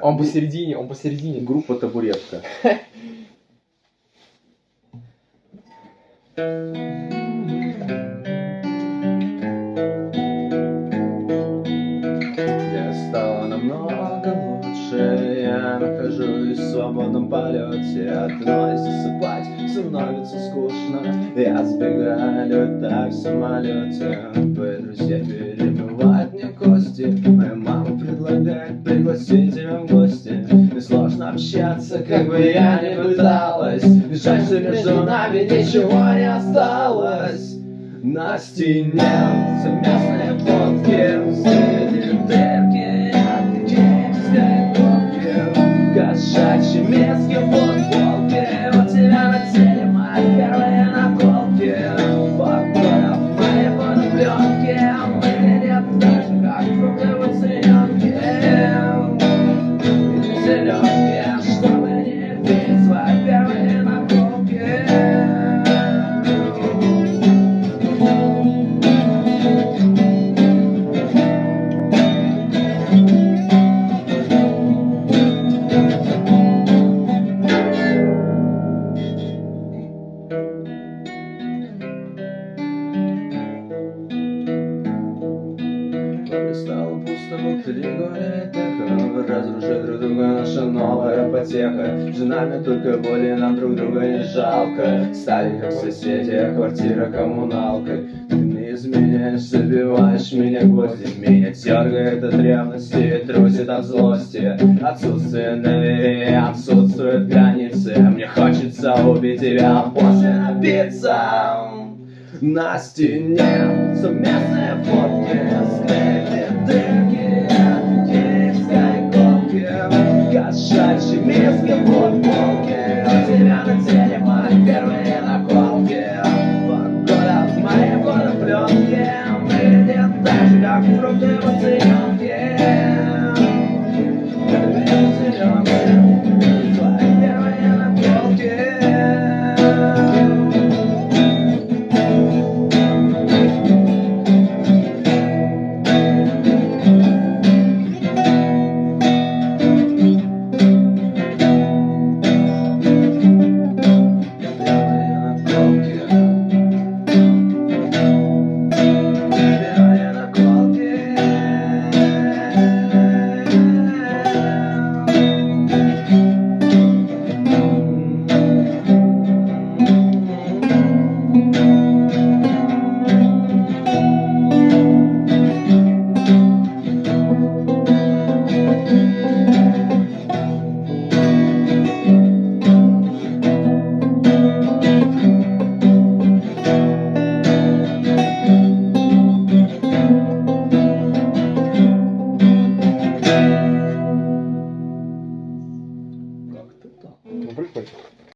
Он посередине, он посередине. Группа «Табуретка». Я стала намного лучше, я нахожусь в свободном полете. Одной засыпать становится скучно, я сбегаю так в самолете. Твои друзья перебивают мне кости, моя мама предлагает пригласить тебя в гости. И сложно общаться, как бы я ни пыталась. И жаль, что между нами ничего не осталось. На стене совместные фотки среди дырки от киевской кофе. Кошачьи метки в футболке, у тебя на теле мои первые наколки. Фотограф моей фотопленки выглядит так же, как фрукты в оцененке. Зеленые, чтобы не видеть свои первые наколки. Стало пусто внутри, гуляет эхо. Разрушит друг друга наша новая потеха. Жена мне только боли, нам друг друга не жалко. Стали как соседи, квартира коммуналка. Ты мне изменяешь, забиваешь меня гвозди. Меня дергает от ревности, трусит от злости. Отсутствие доверия, отсутствуют границы. Мне хочется убить тебя, после напиться. На стене совместные фотки, склеили дырки от киевской кофе. Кошачьи миски, водки.